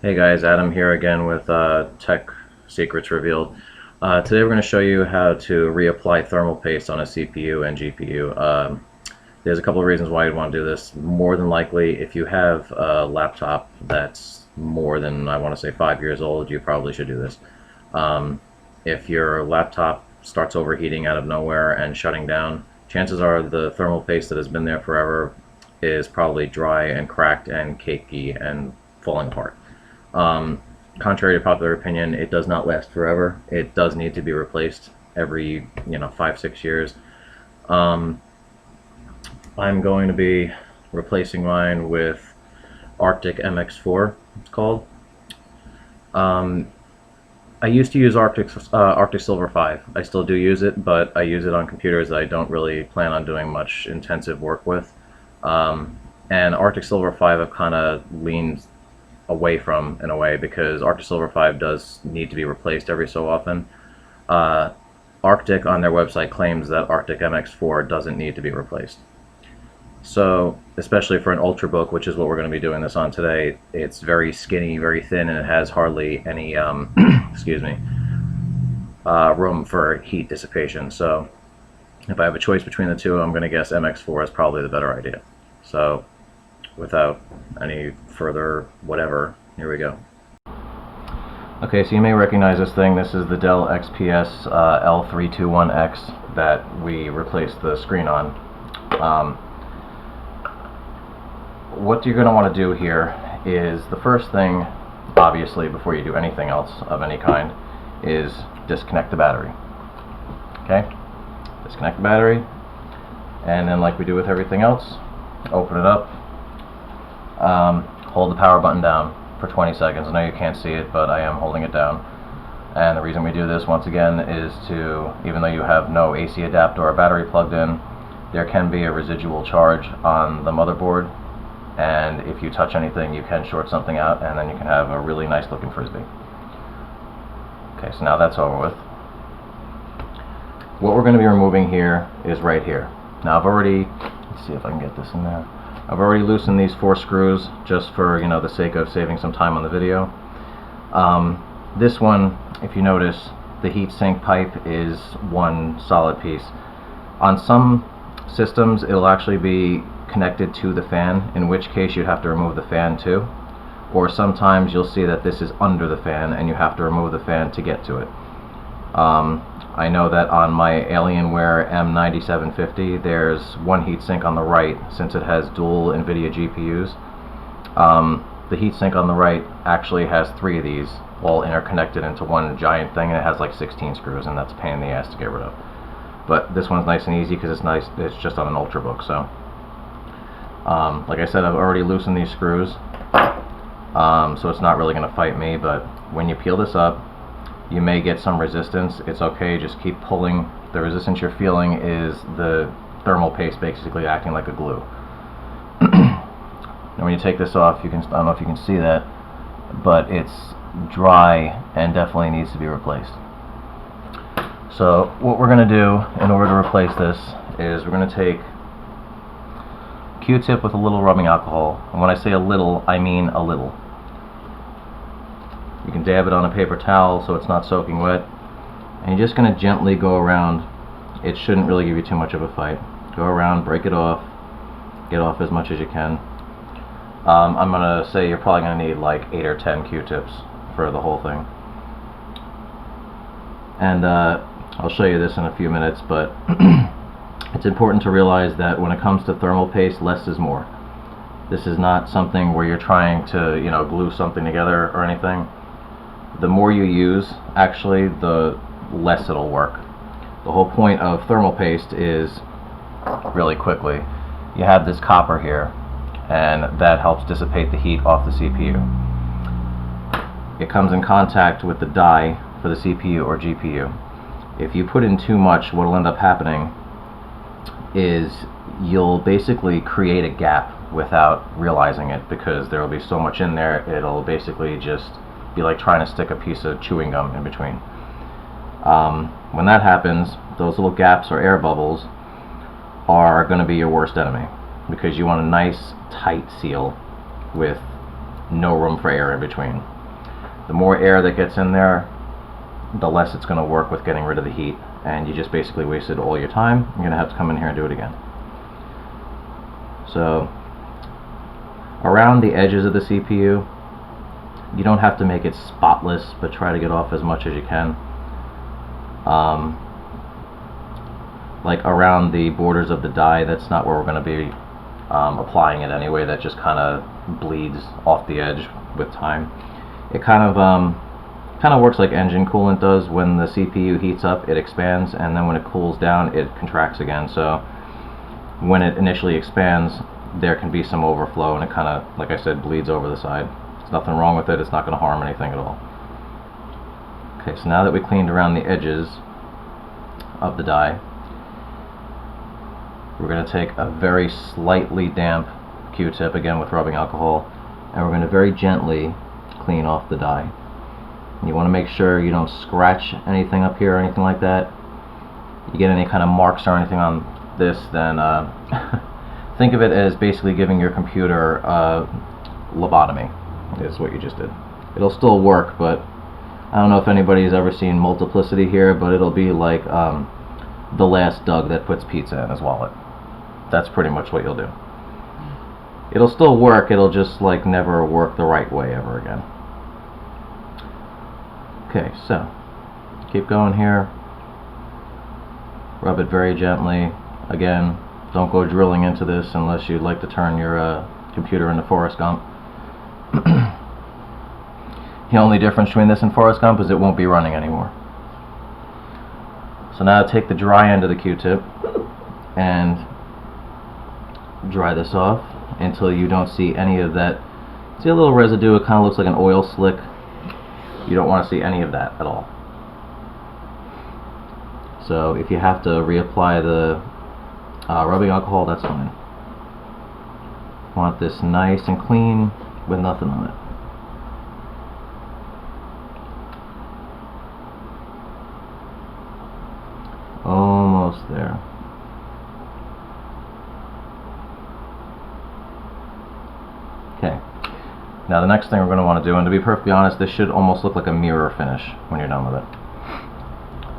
Hey guys, Adam here again with Tech Secrets Revealed. Today we're going to show you how to reapply thermal paste on a CPU and GPU. There's a couple of reasons why you'd want to do this. More than likely, if you have a laptop that's more than, I want to say, 5 years old, you probably should do this. If your laptop starts overheating out of nowhere and shutting down, chances are the thermal paste that has been there forever is probably dry and cracked and cakey and falling apart. Contrary to popular opinion, it does not last forever. It does need to be replaced every 5-6 years. I'm going to be replacing mine with Arctic MX4. It's called. I used to use Arctic Silver 5. I still do use it, but I use it on computers that I don't really plan on doing much intensive work with. And Arctic Silver 5 I've kind of leaned away from in a way because Arctic Silver 5 does need to be replaced every so often. Arctic on their website claims that Arctic MX4 doesn't need to be replaced. So, especially for an Ultrabook, which is what we're going to be doing this on today, it's very skinny, very thin, and it has hardly any excuse me, room for heat dissipation. So, if I have a choice between the two, I'm going to guess MX4 is probably the better idea. So, without any further whatever, here we go. Okay, so you may recognize this thing. This is the Dell XPS L321X that we replaced the screen on. What you're going to want to do here is, the first thing, obviously, before you do anything else of any kind, is disconnect the battery. Okay? Disconnect the battery, and then like we do with everything else, open it up, hold the power button down for 20 seconds. I know you can't see it, but I am holding it down. And the reason we do this, once again, is to, even though you have no AC adapter or battery plugged in, there can be a residual charge on the motherboard, and if you touch anything you can short something out, and then you can have a really nice looking Frisbee. Okay, so now that's over with. What we're going to be removing here is right here. Now I've already, let's see if I can get this in there. I've already loosened these 4 screws just for the sake of saving some time on the video. This one, if you notice, the heatsink pipe is one solid piece. On some systems it'll actually be connected to the fan, in which case you have to remove the fan too. Or sometimes you'll see that this is under the fan and you have to remove the fan to get to it. I know that on my Alienware M9750 there's one heatsink on the right, since it has dual NVIDIA GPUs. The heatsink on the right actually has 3 of these all interconnected into one giant thing, and it has like 16 screws, and that's a pain in the ass to get rid of. But this one's nice and easy because it's just on an Ultrabook. So like I said, I've already loosened these screws, so it's not really going to fight me. But when you peel this up, you may get some resistance. It's okay, just keep pulling. The resistance you're feeling is the thermal paste basically acting like a glue. Now when you take this off, I don't know if you can see that, but it's dry and definitely needs to be replaced. So what we're going to do in order to replace this is we're going to take Q-tip with a little rubbing alcohol, and when I say a little, I mean a little. You can dab it on a paper towel so it's not soaking wet, and you're just going to gently go around. It shouldn't really give you too much of a fight. Go around, break it off, get off as much as you can. I'm going to say you're probably going to need like 8 or 10 Q-tips for the whole thing. And I'll show you this in a few minutes, but it's important to realize that when it comes to thermal paste, less is more. This is not something where you're trying to glue something together or anything. The more you use, actually, the less it'll work. The whole point of thermal paste is, really quickly, you have this copper here, and that helps dissipate the heat off the CPU. It comes in contact with the die for the CPU or GPU. If you put in too much, what will end up happening is you'll basically create a gap without realizing it, because there will be so much in there, it'll basically just be like trying to stick a piece of chewing gum in between. When that happens, those little gaps or air bubbles are going to be your worst enemy, because you want a nice tight seal with no room for air in between. The more air that gets in there, the less it's going to work with getting rid of the heat, and you just basically wasted all your time. You're going to have to come in here and do it again. So around the edges of the CPU, you don't have to make it spotless, but try to get off as much as you can. Like around the borders of the die, that's not where we're going to be applying it anyway. That just kind of bleeds off the edge with time. It kind of works like engine coolant does. When the CPU heats up, it expands, and then when it cools down, it contracts again. So when it initially expands, there can be some overflow, and it kind of, like I said, bleeds over the side. There's nothing wrong with it. It's not going to harm anything at all. Okay, so now that we cleaned around the edges of the die, we're going to take a very slightly damp Q-tip, again with rubbing alcohol, and we're going to very gently clean off the die. And you want to make sure you don't scratch anything up here or anything like that. You get any kind of marks or anything on this, then think of it as basically giving your computer a lobotomy, is what you just did. It'll still work, but I don't know if anybody's ever seen Multiplicity here, but it'll be like the last Doug that puts pizza in his wallet. That's pretty much what you'll do. It'll still work, it'll just like never work the right way ever again. Okay, so keep going here. Rub it very gently. Again, don't go drilling into this unless you'd like to turn your computer into Forrest Gump. The only difference between this and Forrest Gump is it won't be running anymore. So now take the dry end of the Q-tip and dry this off until you don't see any of that. See a little residue? It kind of looks like an oil slick. You don't want to see any of that at all. So if you have to reapply the rubbing alcohol, that's fine. Want this nice and clean with nothing on it. Almost there. Okay. Now the next thing we're going to want to do, and to be perfectly honest, this should almost look like a mirror finish when you're done with it.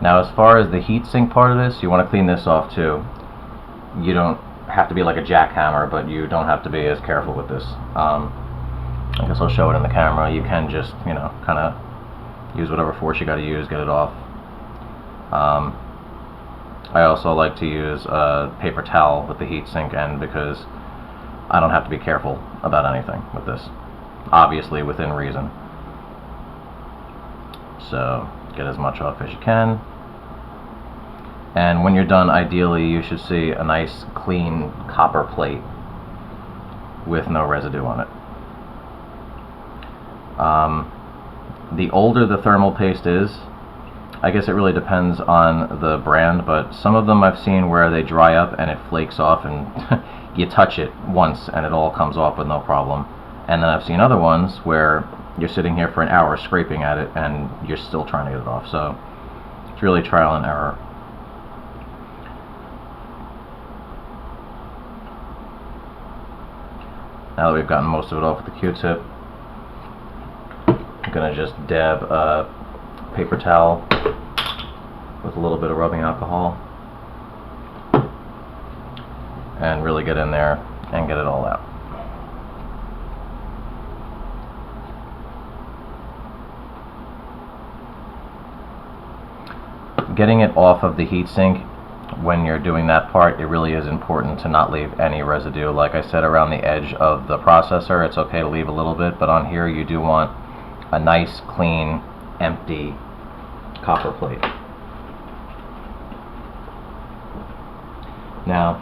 Now as far as the heatsink part of this, you want to clean this off too. You don't have to be like a jackhammer, but you don't have to be as careful with this. I guess I'll show it in the camera. You can just, you know, kind of use whatever force you got to use, get it off. I also like to use a paper towel with the heatsink end because I don't have to be careful about anything with this. Obviously within reason. So get as much off as you can. And when you're done, ideally you should see a nice clean copper plate with no residue on it. The older the thermal paste is, I guess it really depends on the brand, but some of them I've seen where they dry up and it flakes off and you touch it once and it all comes off with no problem. And then I've seen other ones where you're sitting here for an hour scraping at it and you're still trying to get it off. So it's really trial and error. Now that we've gotten most of it off with the Q-tip, I'm going to just dab a paper towel with a little bit of rubbing alcohol and really get in there and get it all out. Getting it off of the heatsink when you're doing that part, it really is important to not leave any residue. Like I said, around the edge of the processor, it's okay to leave a little bit, but on here you do want a nice, clean, empty copper plate. Now,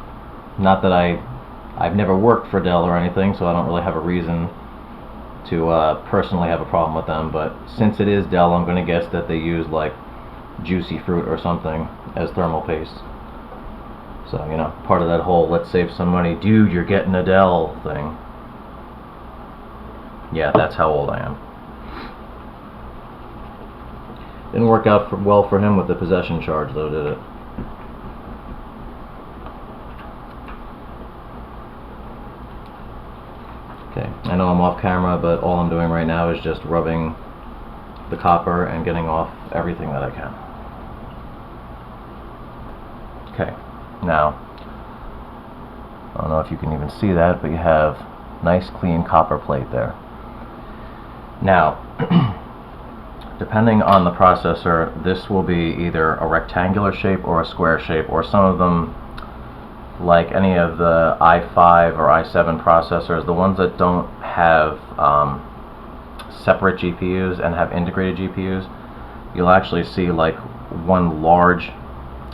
not that I've never worked for Dell or anything, so I don't really have a reason to personally have a problem with them, but since it is Dell, I'm going to guess that they use like juicy fruit or something as thermal paste. So, you know, part of that whole let's save some money, dude, you're getting a Dell thing. Yeah, that's how old I am. Didn't work out well for him with the possession charge though, did it? Okay, I know I'm off camera, but all I'm doing right now is just rubbing the copper and getting off everything that I can. Okay, now, I don't know if you can even see that, but you have nice clean copper plate there. Now, depending on the processor, this will be either a rectangular shape or a square shape, or some of them, like any of the i5 or i7 processors, the ones that don't have separate GPUs and have integrated GPUs, you'll actually see like one large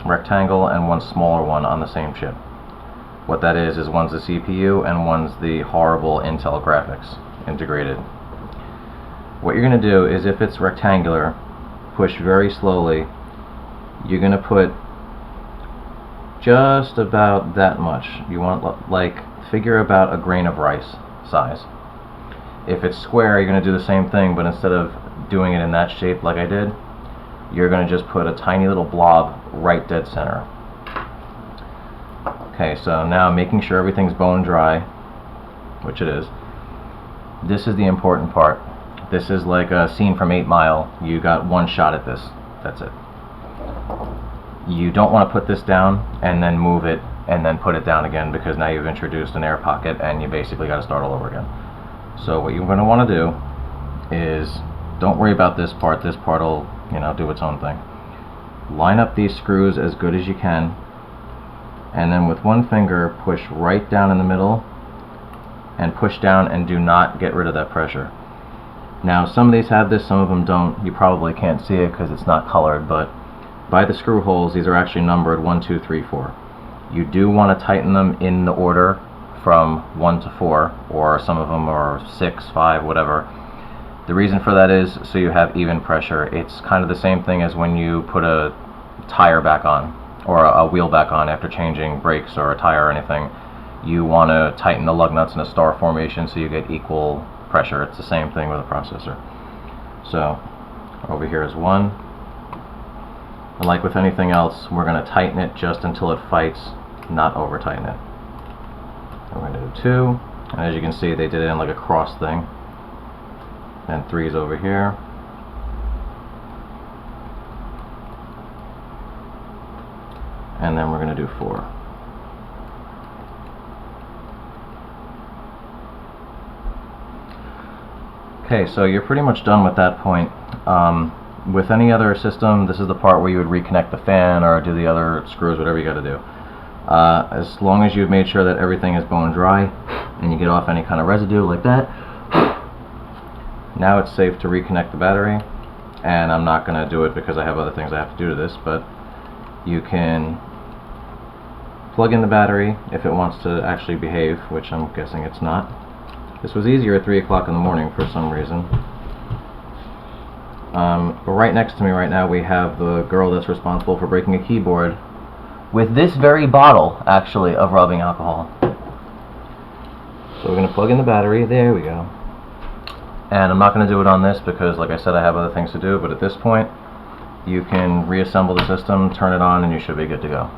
rectangle and one smaller one on the same chip. What that is one's the CPU and one's the horrible Intel graphics integrated. What you're going to do is, if it's rectangular, push very slowly. You're going to put just about that much. You want, like, figure about a grain of rice size. If it's square, you're going to do the same thing, but instead of doing it in that shape like I did, you're going to just put a tiny little blob right dead center. Okay, so now making sure everything's bone dry, which it is. This is the important part. This is like a scene from 8 Mile. You got one shot at this. That's it. You don't want to put this down and then move it and then put it down again, because now you've introduced an air pocket and you basically got to start all over again. So what you're going to want to do is, don't worry about this part. This part will, do its own thing. Line up these screws as good as you can, and then with one finger push right down in the middle and push down, and do not get rid of that pressure. Now, some of these have this, some of them don't. You probably can't see it because it's not colored, but by the screw holes, these are actually numbered 1, 2, 3, 4. You do want to tighten them in the order from 1 to 4, or some of them are 6, 5, whatever. The reason for that is so you have even pressure. It's kind of the same thing as when you put a tire back on, or a wheel back on after changing brakes or a tire or anything. You want to tighten the lug nuts in a star formation so you get equal pressure. It's the same thing with a processor. So over here is 1, and like with anything else, we're going to tighten it just until it fights, not over tighten it. We're going to do 2, and as you can see, they did it in like a cross thing. And 3 is over here. And then we're going to do 4. Okay, so you're pretty much done with that point. With any other system, this is the part where you would reconnect the fan or do the other screws, whatever you got to do. As long as you've made sure that everything is bone dry and you get off any kind of residue like that, now it's safe to reconnect the battery. And I'm not going to do it because I have other things I have to do to this, but you can plug in the battery if it wants to actually behave, which I'm guessing it's not. This was easier at 3 o'clock in the morning for some reason. But right next to me right now we have the girl that's responsible for breaking a keyboard with this very bottle, actually, of rubbing alcohol. So we're going to plug in the battery. There we go. And I'm not going to do it on this because, like I said, I have other things to do, but at this point you can reassemble the system, turn it on, and you should be good to go.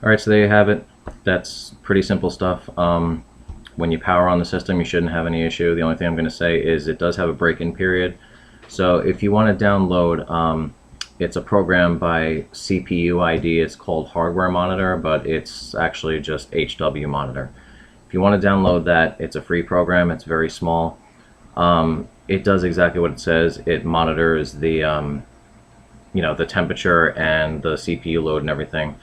Alright, so there you have it. That's pretty simple stuff. When you power on the system, you shouldn't have any issue. The only thing I'm going to say is it does have a break-in period. So if you want to download, it's a program by CPU ID. It's called Hardware Monitor, but it's actually just HW Monitor. If you want to download that, it's a free program. It's very small. It does exactly what it says. It monitors the, the temperature and the CPU load and everything.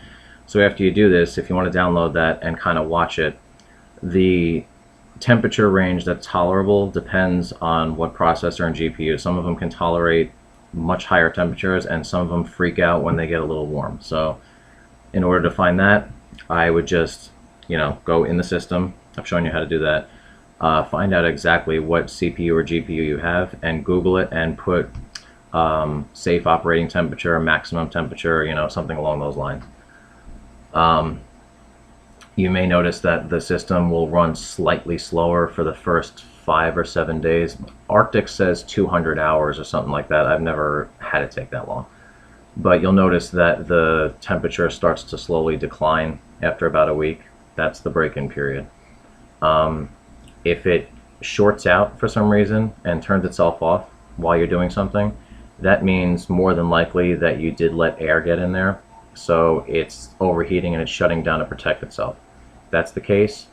So after you do this, if you want to download that and kind of watch it, the temperature range that's tolerable depends on what processor and GPU. Some of them can tolerate much higher temperatures, and some of them freak out when they get a little warm. So in order to find that, I would just, go in the system. I've shown you how to do that. Find out exactly what CPU or GPU you have and Google it and put safe operating temperature, maximum temperature, something along those lines. You may notice that the system will run slightly slower for the first 5 or 7 days. Arctic says 200 hours or something like that. I've never had it take that long. But you'll notice that the temperature starts to slowly decline after about a week. That's the break-in period. If it shorts out for some reason and turns itself off while you're doing something, that means more than likely that you did let air get in there, so it's overheating and it's shutting down to protect itself. If that's the case,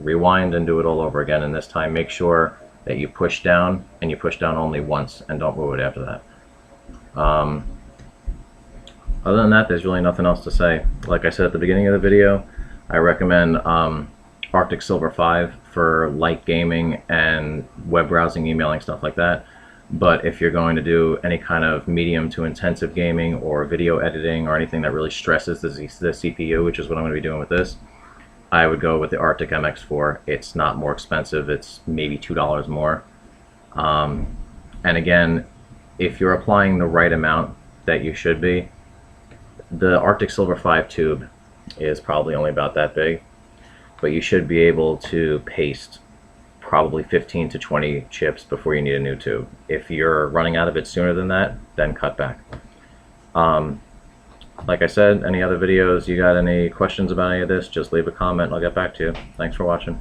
rewind and do it all over again, and this time make sure that you push down, and you push down only once and don't move it after that. Other than that, there's really nothing else to say. Like I said at the beginning of the video, I recommend Arctic Silver 5 for light gaming and web browsing, emailing, stuff like that. But if you're going to do any kind of medium to intensive gaming or video editing or anything that really stresses the CPU, which is what I'm going to be doing with this, I would go with the Arctic MX4. It's not more expensive. It's maybe $2 more. And again, if you're applying the right amount that you should be, the Arctic Silver 5 tube is probably only about that big, but you should be able to paste probably 15 to 20 chips before you need a new tube. If you're running out of it sooner than that, then cut back. Like I said, any other videos, you got any questions about any of this, just leave a comment and I'll get back to you. Thanks for watching.